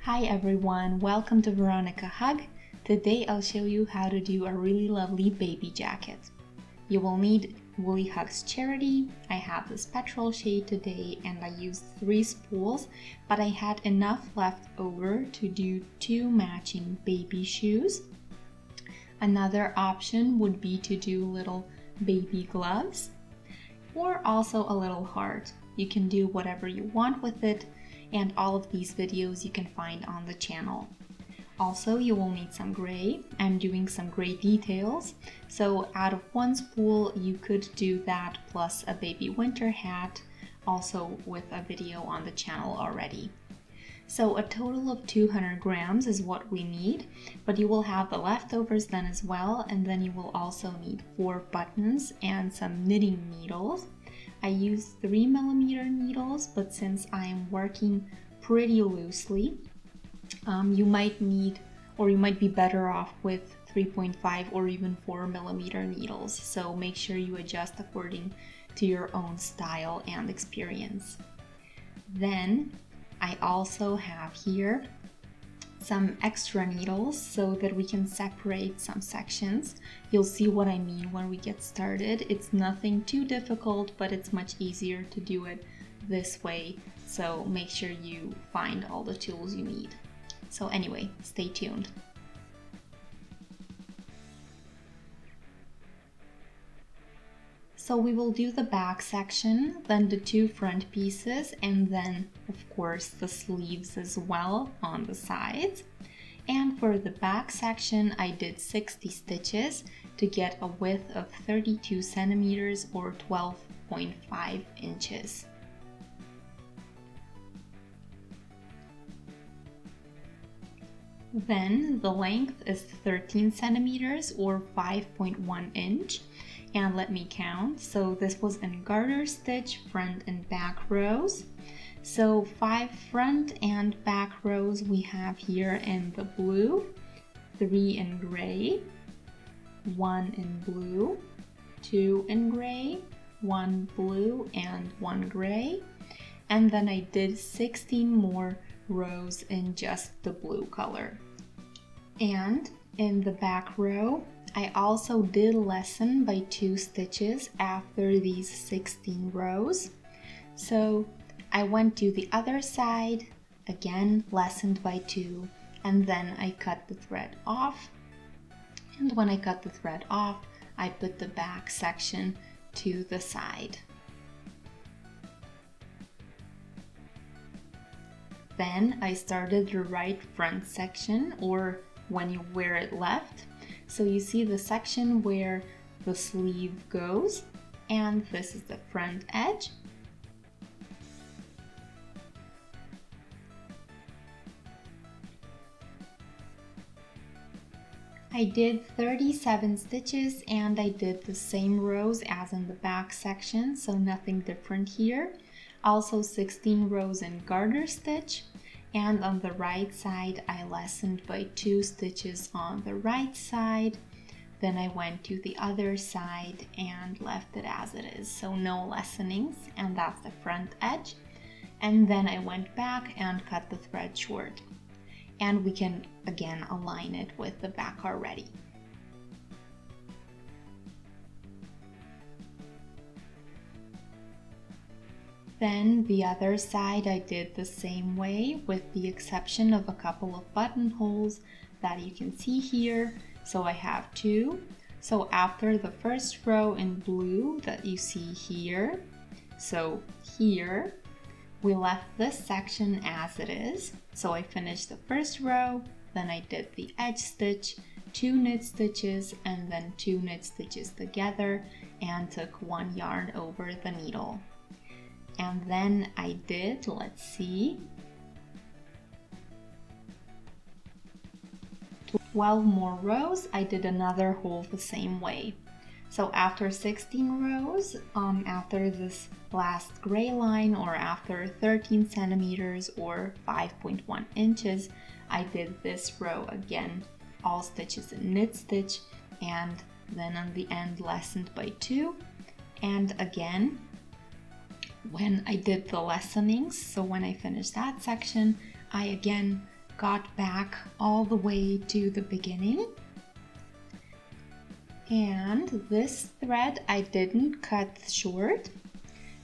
Hi everyone, welcome to Veronica Hug. Today I'll show you how to do a really lovely baby jacket. You will need Woolly Hugs Charity. I have this petrol shade today and I used 3 spools, but I had enough left over to do 2 matching baby shoes. Another option would be to do little baby gloves or also a little heart. You can do whatever you want with it, and all of these videos you can find on the channel. Also, you will need some gray. I'm doing some gray details, so out of 1 spool you could do that plus a baby winter hat, also with a video on the channel already. So a total of 200 grams is what we need, but you will have the leftovers then as well, and then you will also need 4 buttons and some knitting needles. I used 3mm needles, but since I am working pretty loosely, you might need, or you might be better off with 3.5 or even 4mm needles. So make sure you adjust according to your own style and experience. Then I also have here some extra needles so that we can separate some sections. You'll see what I mean when we get started. It's nothing too difficult, but it's much easier to do it this way. So make sure you find all the tools you need. So anyway, stay tuned. So we will do the back section, then the 2 front pieces, and then of course the sleeves as well on the sides. And for the back section I did 60 stitches to get a width of 32 centimeters or 12.5 inches. Then the length is 13 centimeters or 5.1 inch. And let me count. So this was in garter stitch, front and back rows. So 5 front and back rows we have here in the blue, 3 in gray, 1 in blue, 2 in gray, 1 blue and 1 gray. And then I did 16 more rows in just the blue color. And in the back row, I also did lessen by 2 stitches after these 16 rows. So I went to the other side, again lessened by 2, and then I cut the thread off. And when I cut the thread off, I put the back section to the side. Then I started the right front section, or when you wear it left. So you see the section where the sleeve goes, and this is the front edge. I did 37 stitches and I did the same rows as in the back section, so nothing different here. Also 16 rows in garter stitch. And on the right side I lessened by 2 stitches on the right side. Then I went to the other side and left it as it is, so no lessenings, and that's the front edge. And then I went back and cut the thread short, and we can again align it with the back already. Then the other side I did the same way, with the exception of a couple of buttonholes that you can see here. So I have 2. So after the first row in blue that you see here, so here, we left this section as it is. So I finished the first row, then I did the edge stitch, 2 knit stitches, and then 2 knit stitches together, and took 1 yarn over the needle. And then I did, let's see, 12 more rows. I did another hole the same way. So after 16 rows, after this last gray line, or after 13 centimeters or 5.1 inches, I did this row again, all stitches in knit stitch, and then on the end lessened by 2, and again when I did the lessenings, so when I finished that section, I again got back all the way to the beginning. And this thread I didn't cut short,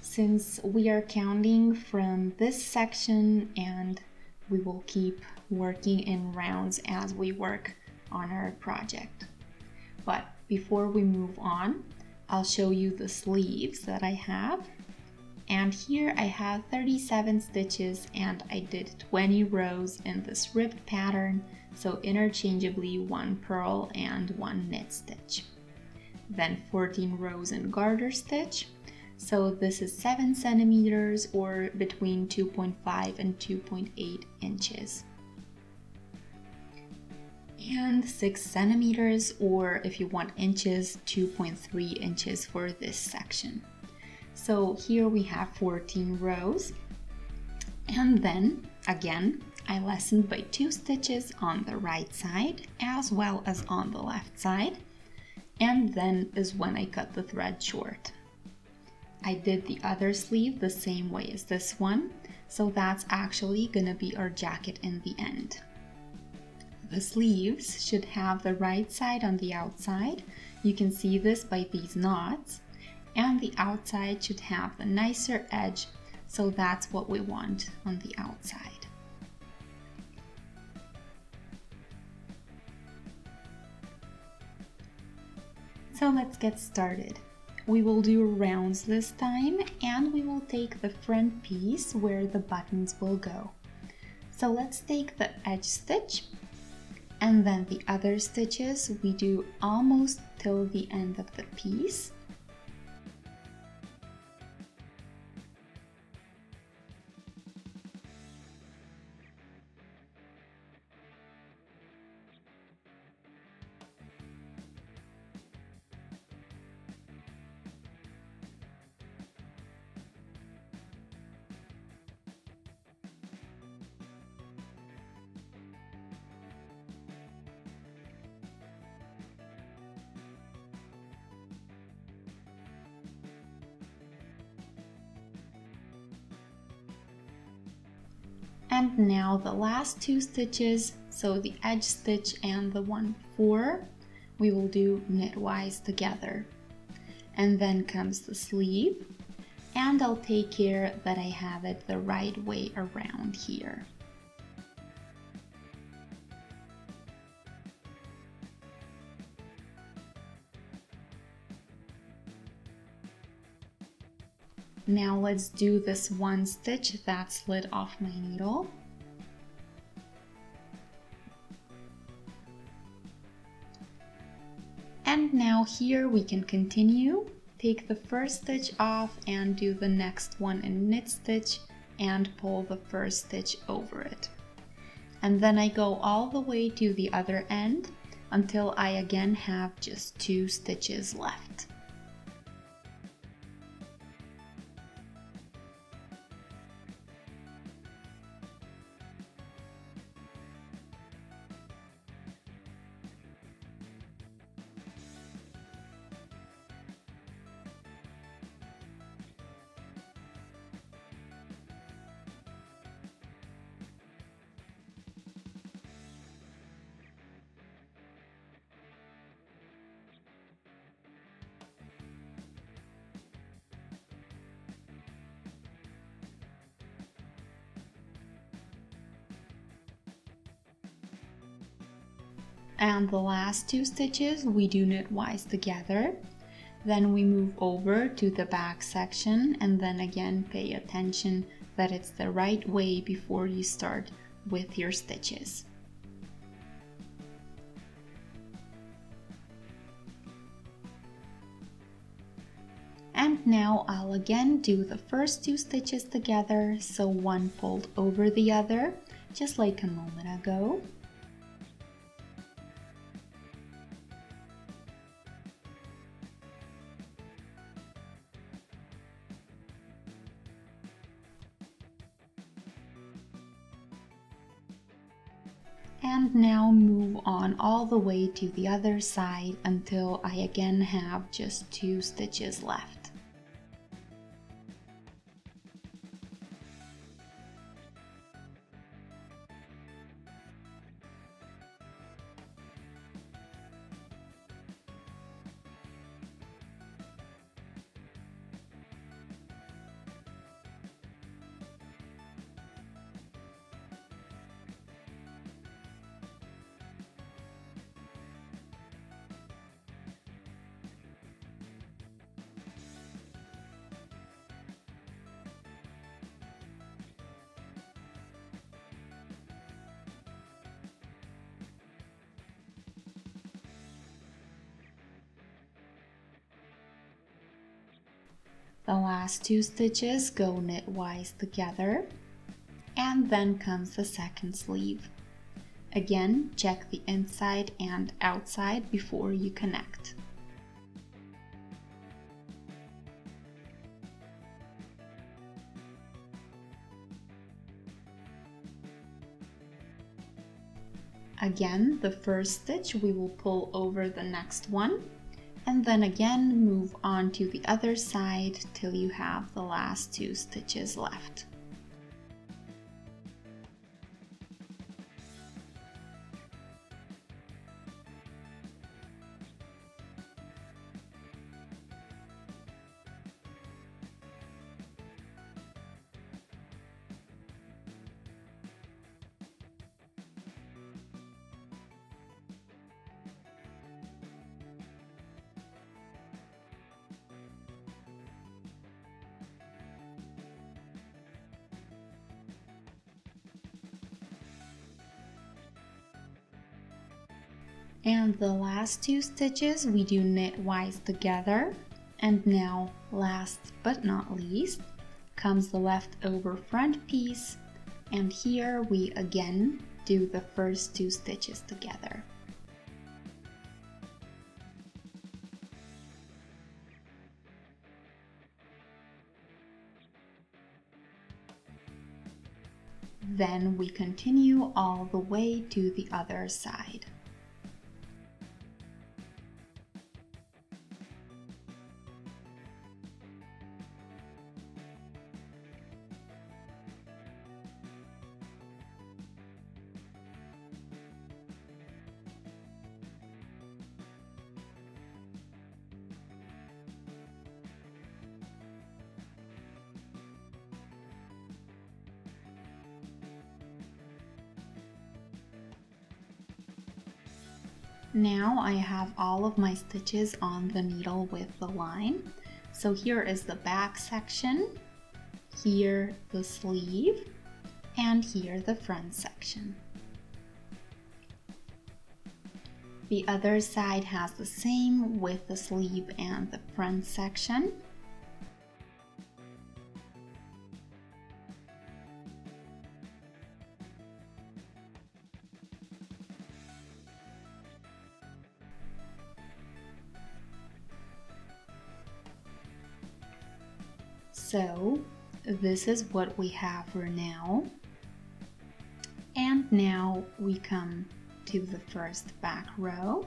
since we are counting from this section and we will keep working in rounds as we work on our project. But before we move on, I'll show you the sleeves that I have. And here I have 37 stitches and I did 20 rows in this ribbed pattern, so interchangeably 1 purl and 1 knit stitch. Then 14 rows in garter stitch, so this is 7 centimeters or between 2.5 and 2.8 inches. And 6 centimeters, or if you want inches, 2.3 inches for this section. So here we have 14 rows, and then again I lessened by 2 stitches on the right side as well as on the left side, and then is when I cut the thread short. I did the other sleeve the same way as this one, so that's actually gonna be our jacket in the end. The sleeves should have the right side on the outside. You can see this by these knots. And the outside should have the nicer edge, so that's what we want on the outside. So let's get started. We will do rounds this time, and we will take the front piece where the buttons will go. So let's take the edge stitch, and then the other stitches we do almost till the end of the piece. And now the last 2 stitches, so the edge stitch and the one before, we will do knitwise together. And then comes the sleeve, and I'll take care that I have it the right way around here. Now let's do this one stitch that slid off my needle. And now here we can continue. Take the first stitch off and do the next one in knit stitch and pull the first stitch over it. And then I go all the way to the other end until I again have just 2 stitches left. And the last 2 stitches we do knitwise together. Then we move over to the back section and then again pay attention that it's the right way before you start with your stitches. And now I'll again do the first 2 stitches together, so one pulled over the other, just like a moment ago. And now move on all the way to the other side until I again have just 2 stitches left. The last 2 stitches go knitwise together, and then comes the second sleeve. Again, check the inside and outside before you connect. Again, the first stitch we will pull over the next one, and then again move on to the other side till you have the last 2 stitches left. And the last 2 stitches we do knitwise together. And now, last but not least, comes the leftover front piece, and here we again do the first 2 stitches together. Then we continue all the way to the other side. Now I have all of my stitches on the needle with the line. So here is the back section, here the sleeve, and here the front section. The other side has the same with the sleeve and the front section. So this is what we have for now. And now we come to the first back row.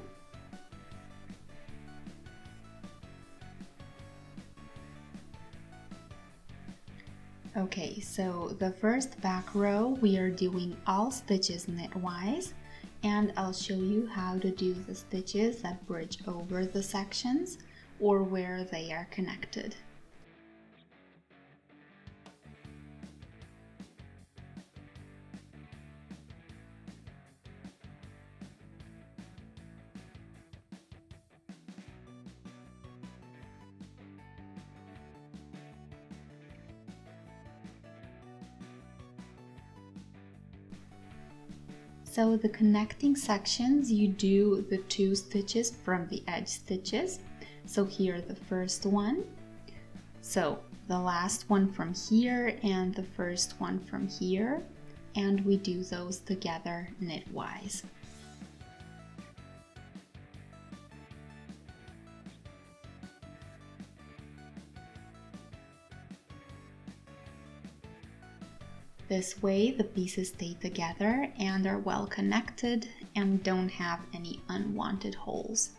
Okay, so the first back row we are doing all stitches knitwise, and I'll show you how to do the stitches that bridge over the sections or where they are connected. So the connecting sections, you do the 2 stitches from the edge stitches. So here the first one. So the last one from here and the first one from here. And we do those together knitwise. This way the pieces stay together and are well connected and don't have any unwanted holes.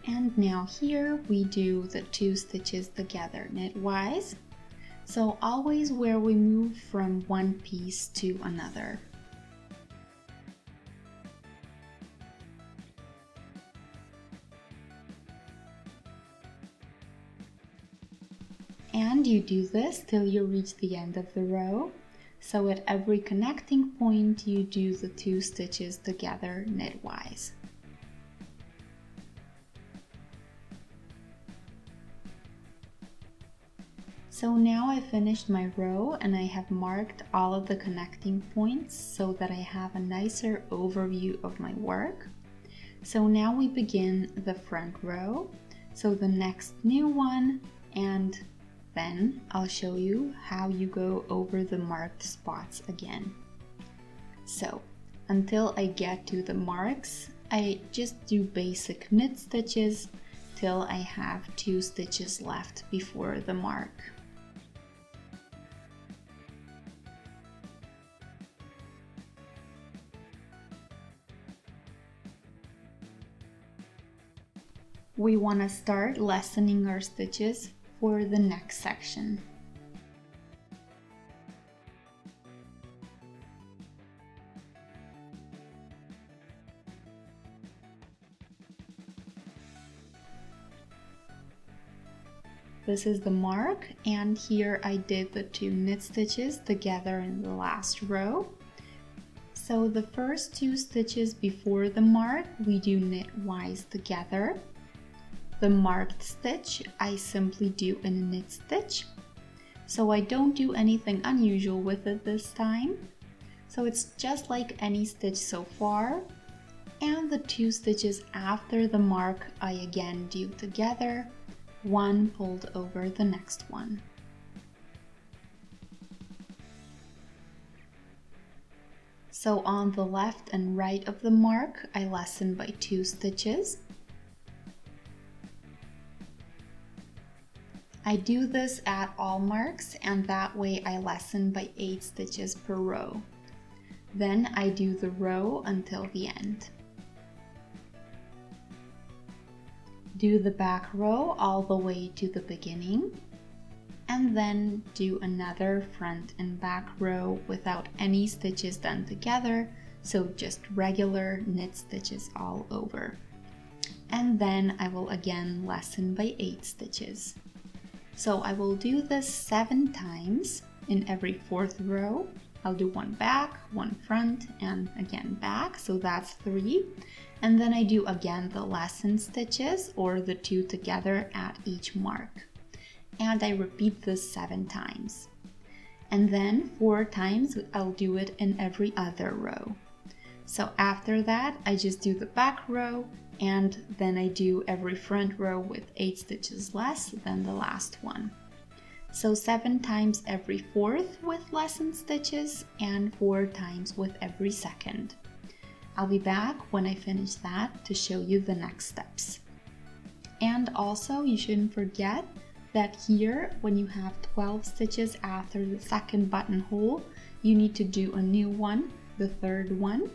And now here we do the 2 stitches together knitwise. So always where we move from one piece to another. And you do this till you reach the end of the row. So at every connecting point you do the 2 stitches together knitwise. So now I finished my row and I have marked all of the connecting points so that I have a nicer overview of my work. So now we begin the front row, so the next new one, and then I'll show you how you go over the marked spots again. So until I get to the marks, I just do basic knit stitches till I have 2 stitches left before the mark. We want to start lessening our stitches for the next section. This is the mark, and here I did the 2 knit stitches together in the last row. So the first 2 stitches before the mark we do knitwise together. The marked stitch I simply do in a knit stitch, so I don't do anything unusual with it this time. So it's just like any stitch so far, and the 2 stitches after the mark I again do together, one pulled over the next one. So on the left and right of the mark I lessen by 2 stitches. I do this at all marks, and that way I lessen by 8 stitches per row. Then I do the row until the end. Do the back row all the way to the beginning, and then do another front and back row without any stitches done together, so just regular knit stitches all over. And then I will again lessen by 8 stitches. So I will do this 7 times in every 4th row. I'll do 1 back, 1 front, and again back, so that's 3. And then I do again the lesson stitches, or the 2 together at each mark. And I repeat this 7 times. And then 4 times I'll do it in every other row. So after that I just do the back row, and then I do every front row with 8 stitches less than the last one. So 7 times every 4th with lesson stitches, and 4 times with every 2nd. I'll be back when I finish that to show you the next steps. And also you shouldn't forget that here, when you have 12 stitches after the 2nd buttonhole, you need to do a new one, the 3rd one.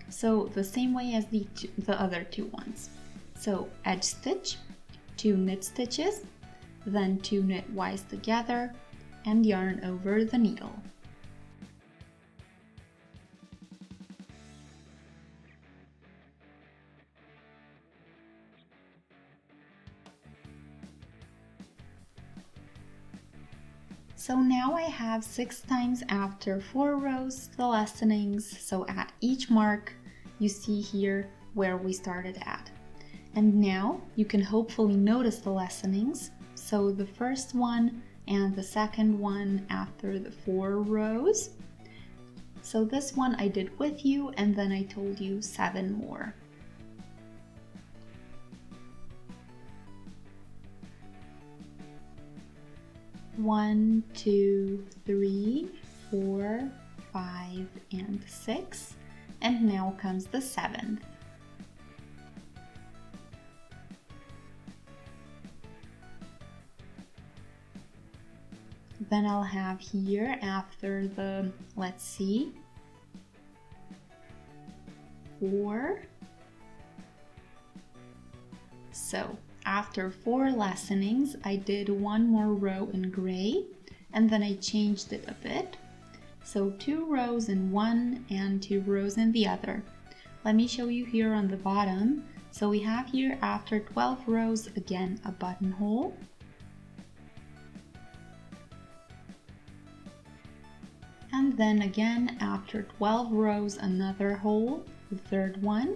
So the same way as the other 2 ones. So edge stitch, 2 knit stitches, then 2 knitwise together, and yarn over the needle. So now I have 6 times after 4 rows the lessenings, so at each mark you see here where we started at. And now you can hopefully notice the lessenings, so the first one and the second one after the 4 rows. So this one I did with you, and then I told you 7 more. One, 2, 3, 4, 5, and 6, and now comes the 7th. Then I'll have here after the, let's see, 4. So after 4 lessenings, I did 1 more row in gray, and then I changed it a bit. So 2 rows in one and 2 rows in the other. Let me show you here on the bottom. So we have here after 12 rows again a buttonhole. And then again after 12 rows another hole, the third one,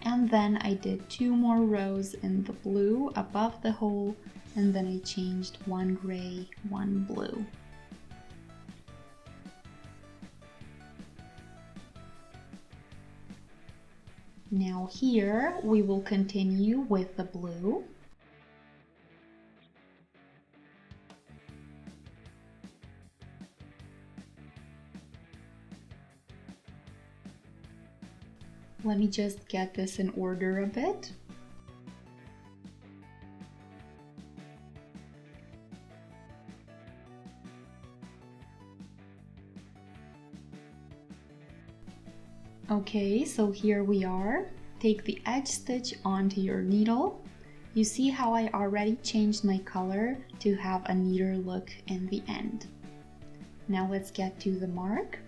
and then I did 2 more rows in the blue above the hole, and then I changed one gray, one blue. Now here we will continue with the blue. Let me just get this in order a bit. Okay, so here we are. Take the edge stitch onto your needle. You see how I already changed my color to have a neater look in the end. Now let's get to the mark.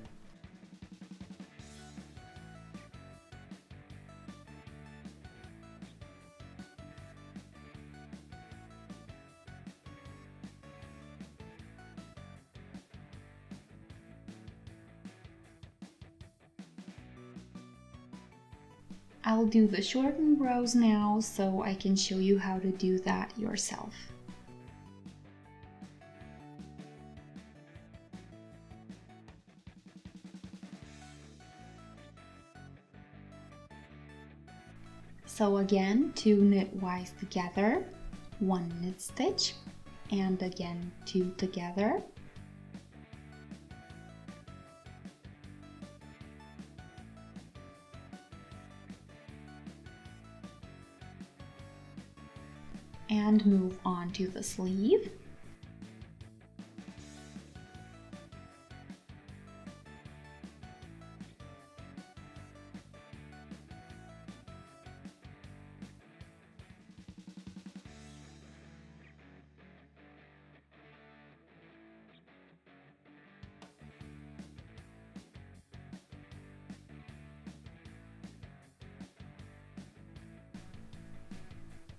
I'll do the shortened rows now so I can show you how to do that yourself. So again, 2 knitwise together, 1 knit stitch, and again 2 together. And move on to the sleeve.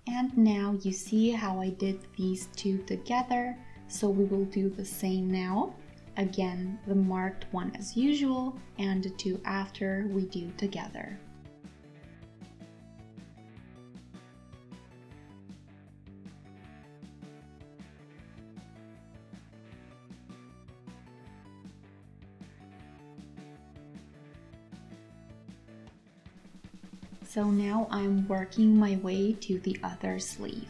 And now you see how I did these 2 together, so we will do the same now. Again, the marked one as usual, and the 2 after we do together. So now I'm working my way to the other sleeve.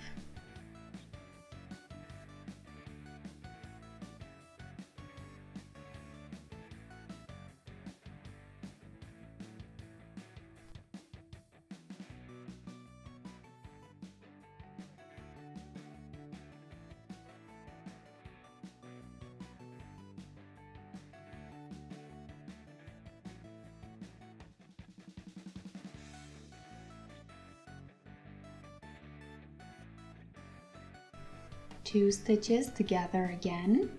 Two stitches together again.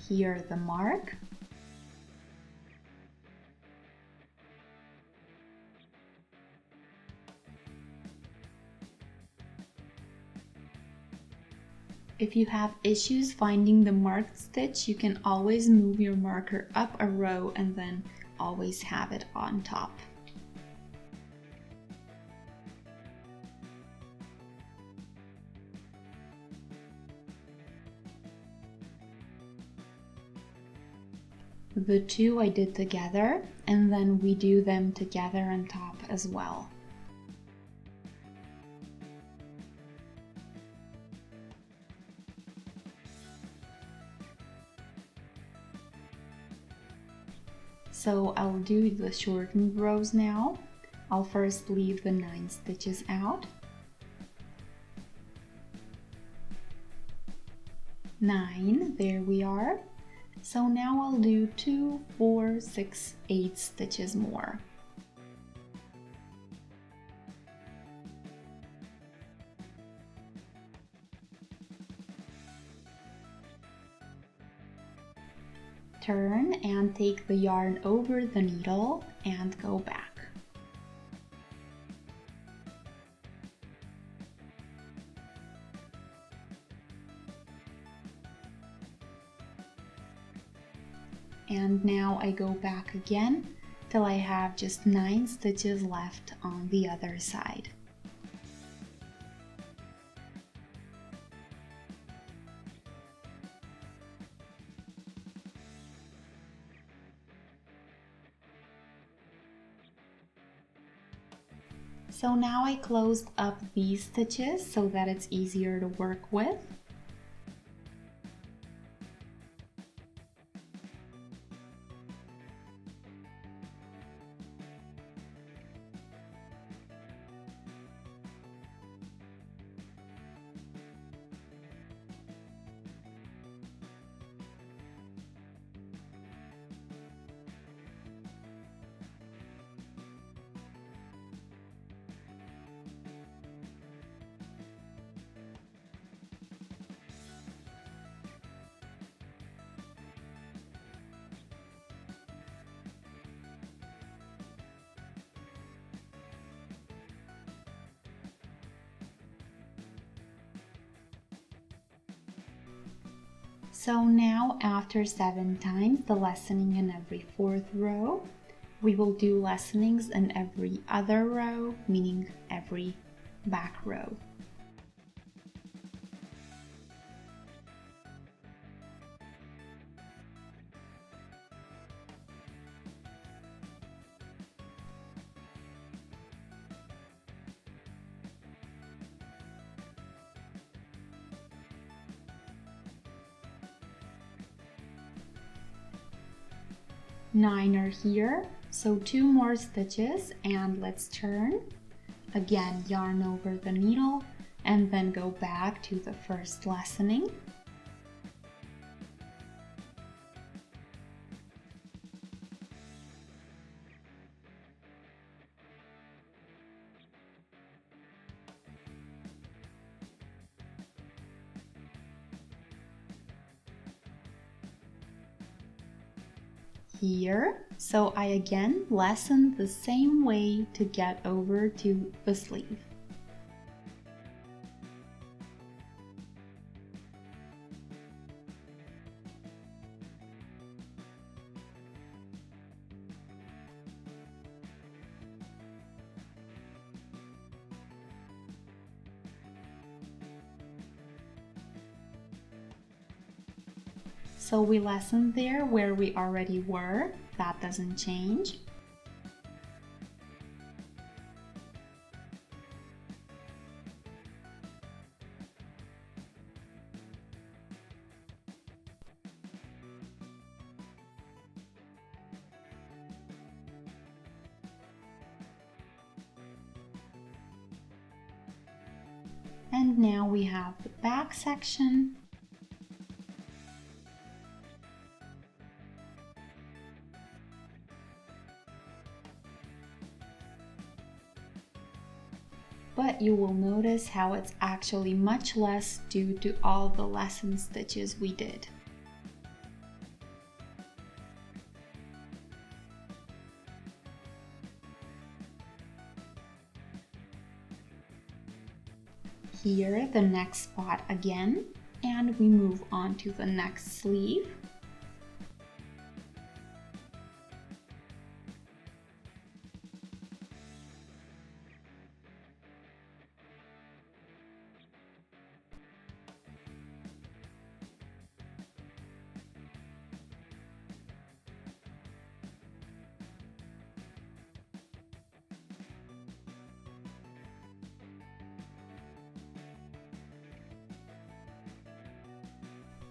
Here the mark. If you have issues finding the marked stitch, you can always move your marker up a row and then always have it on top. The 2 I did together, and then we do them together on top as well. So I'll do the shortened rows now. I'll first leave the 9 stitches out. 9, there we are. So now I'll do 2, 4, 6, 8 stitches more. Turn and take the yarn over the needle and go back. and now I go back again till I have just 9 stitches left on the other side. So now I closed up these stitches so that it's easier to work with. So now after 7 times the lessening in every 4th row, we will do lessenings in every other row, meaning every back row. Nine are here, so 2 more stitches and let's turn. Again, yarn over the needle and then go back to the first lessening. Here, so I again lessen the same way to get over to the sleeve. So we lessened there where we already were, that doesn't change. And now we have the back section. But you will notice how it's actually much less due to all the lesson stitches we did. Here, the next spot again, and we move on to the next sleeve.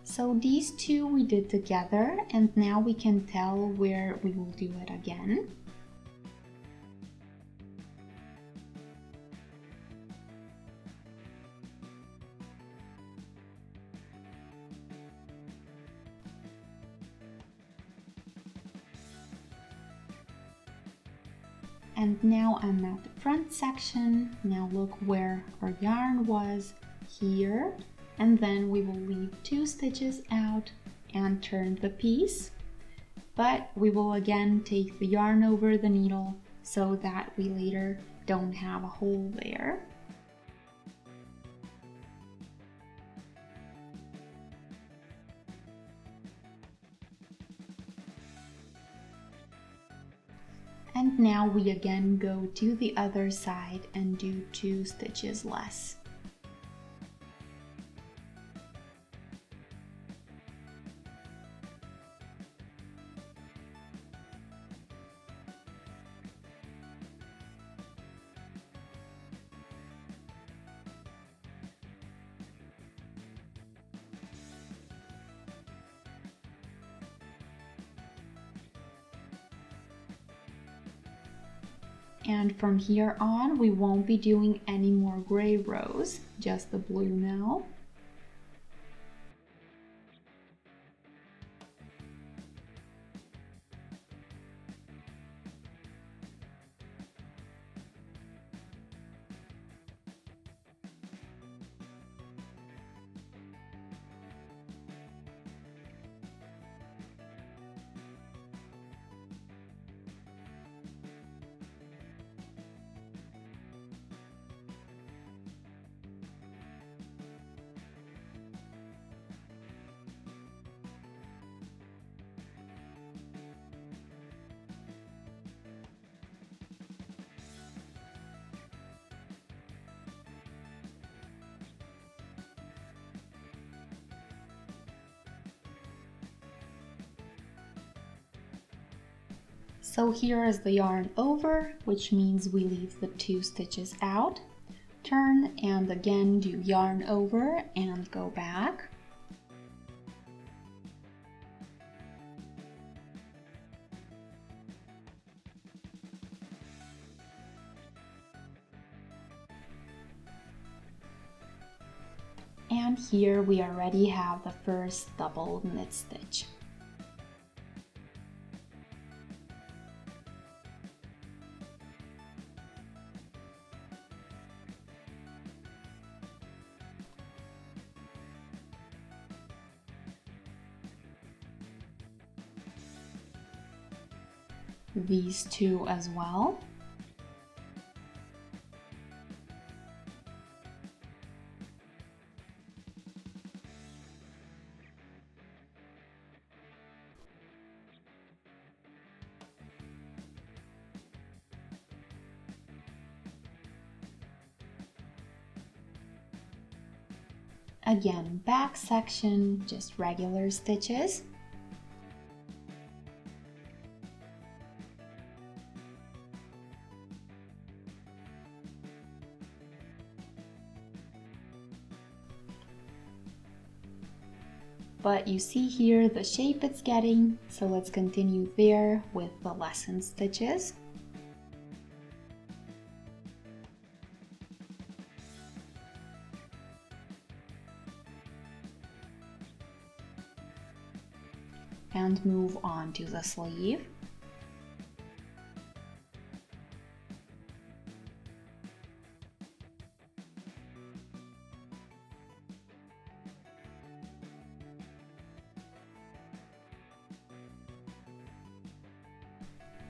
So these two we did together, and now we can tell where we will do it again. And now I'm at the front section. Now look where our yarn was, here. And then we will leave 2 stitches out and turn the piece. But we will again take the yarn over the needle so that we later don't have a hole there. And now we again go to the other side and do 2 stitches less. And from here on, we won't be doing any more gray rows, just the blue now. So here is the yarn over, which means we leave the 2 stitches out. Turn and again do yarn over and go back. And here we already have the first double knit stitch. These 2 as well. Again, back section, just regular stitches. But you see here the shape it's getting, so let's continue there with the lesson stitches. And move on to the sleeve.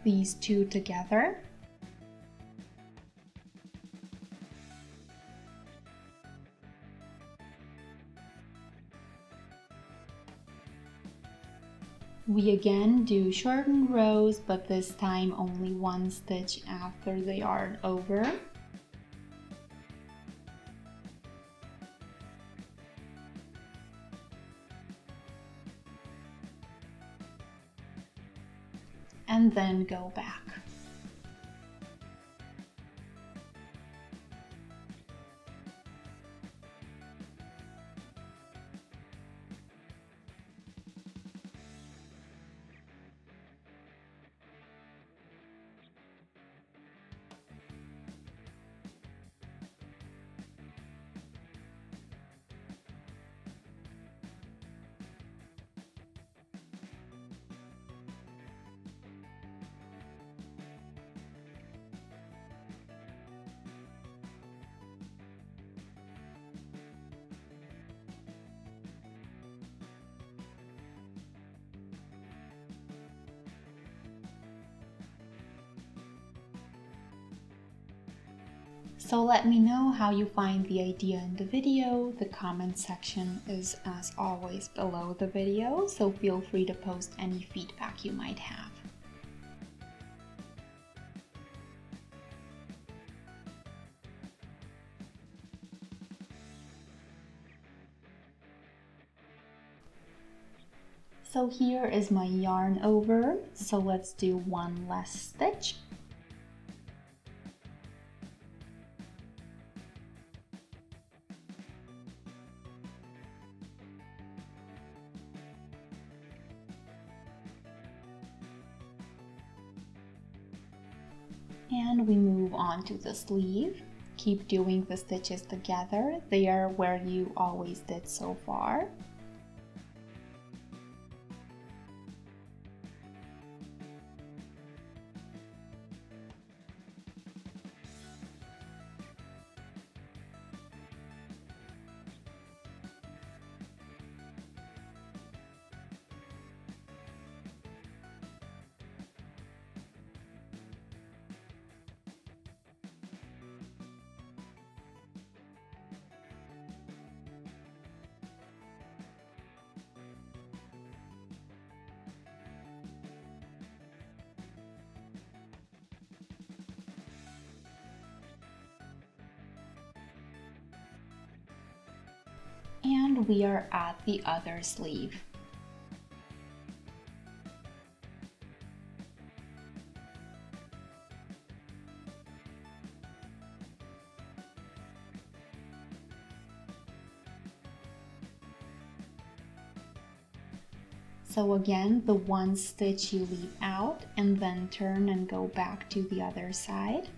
These 2 together. We again do shortened rows, but this time only 1 stitch after the yarn over. And then go back. So let me know how you find the idea in the video. The comment section is, as always, below the video, so feel free to post any feedback you might have. So here is my yarn over, so let's do one last stitch. And we move on to the sleeve. Keep doing the stitches together. They are where you always did so far. And we are at the other sleeve. So again, the one stitch you leave out and then turn and go back to the other side.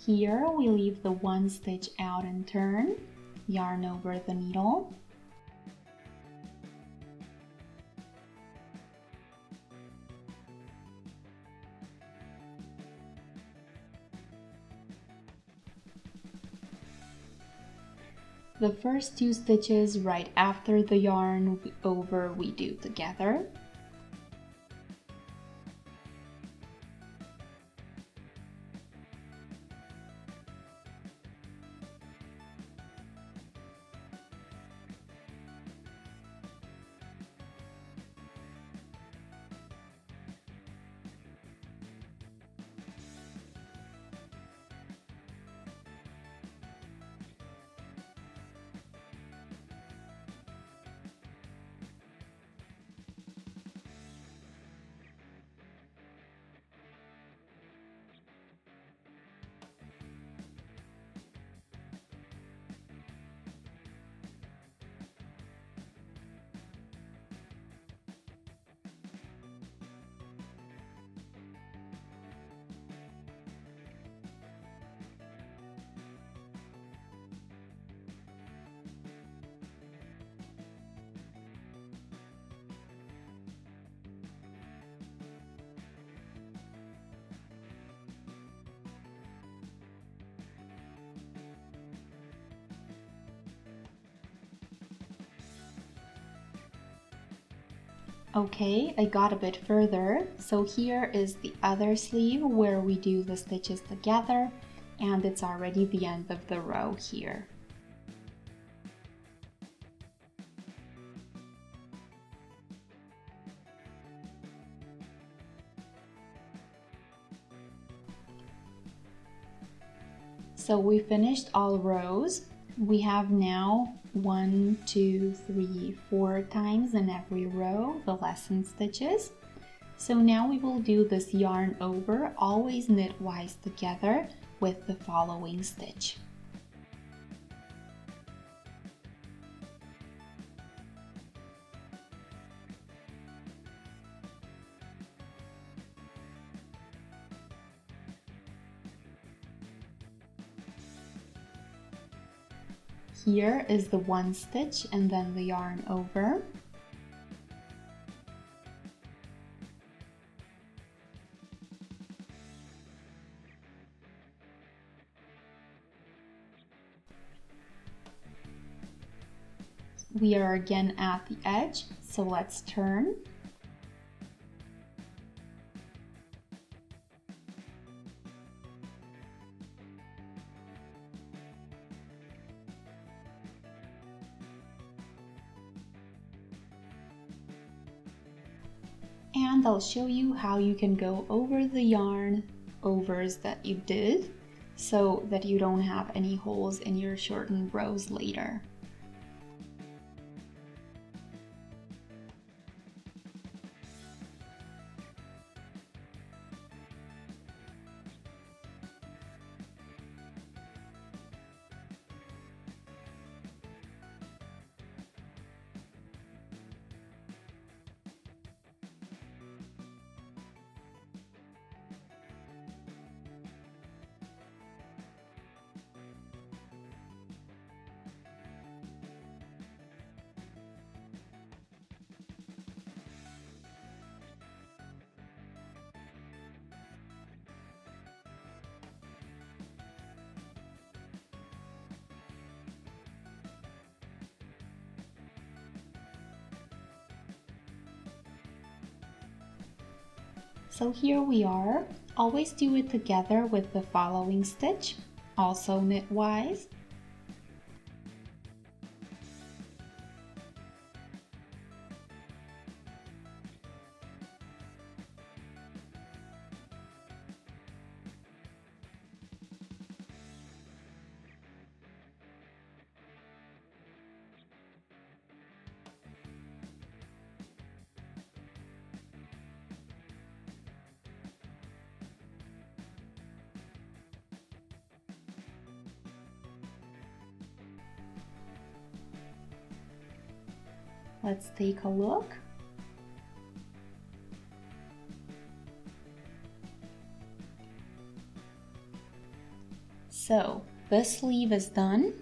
Here we leave the one stitch out and turn, yarn over the needle. The first two stitches right after the yarn over we do together. Okay, I got a bit further. So here is the other sleeve where we do the stitches together, and it's already the end of the row here. So we finished all rows. We have now 1, 2, 3, 4 times in every row the lesson stitches. So now we will do this yarn over, always knitwise together with the following stitch. here is the one stitch and then the yarn over. We are again at the edge, so let's turn. And I'll show you how you can go over the yarn overs that you did so that you don't have any holes in your shortened rows later. So here we are. Always do it together with the following stitch, also knitwise. Let's take a look. So this sleeve is done.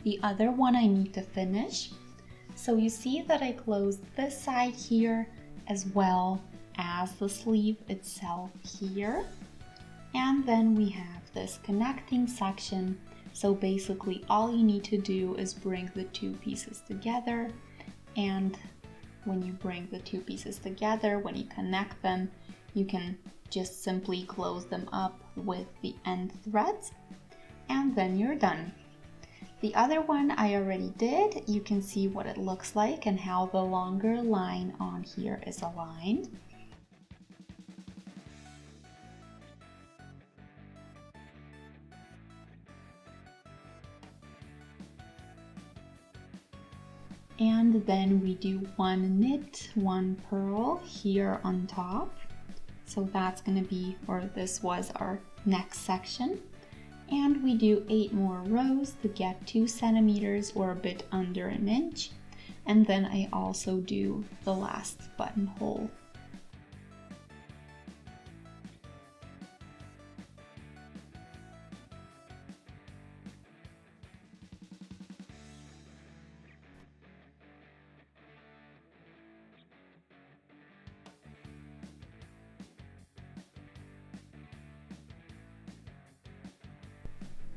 The other one I need to finish. So you see that I closed this side here as well as the sleeve itself here. And then we have this connecting section. So basically all you need to do is bring the two pieces together. And when you bring the two pieces together, when you connect them, you can just simply close them up with the end threads, and then you're done. The other one I already did. You can see what it looks like and how the longer line on here is aligned. And then we do one knit, one purl here on top. So that's going to be, or this was our next section. And we do 8 more rows to get 2 centimeters or a bit under an inch. And then I also do the last buttonhole.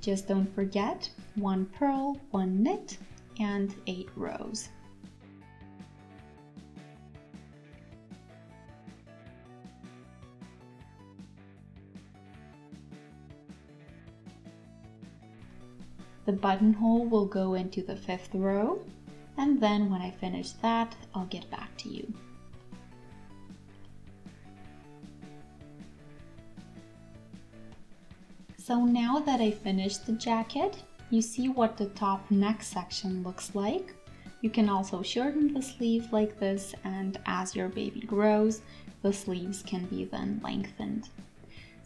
Just don't forget 1 purl, 1 knit, and 8 rows. The buttonhole will go into the 5th row, and then when I finish that, I'll get back to you. So now that I finished the jacket, you see what the top neck section looks like. You can also shorten the sleeve like this, and as your baby grows, the sleeves can be then lengthened.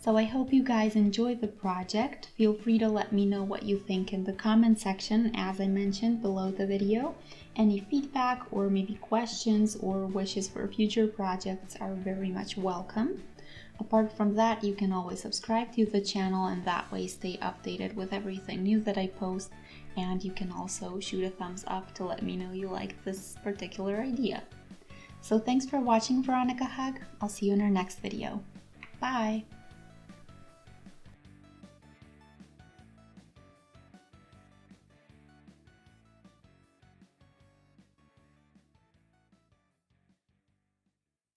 So I hope you guys enjoyed the project. Feel free to let me know what you think in the comment section, as I mentioned below the video. Any feedback or maybe questions or wishes for future projects are very much welcome. Apart from that, you can always subscribe to the channel and that way stay updated with everything new that I post. and you can also shoot a thumbs up to let me know you like this particular idea. So thanks for watching Veronica Hug. I'll see you in our next video. Bye!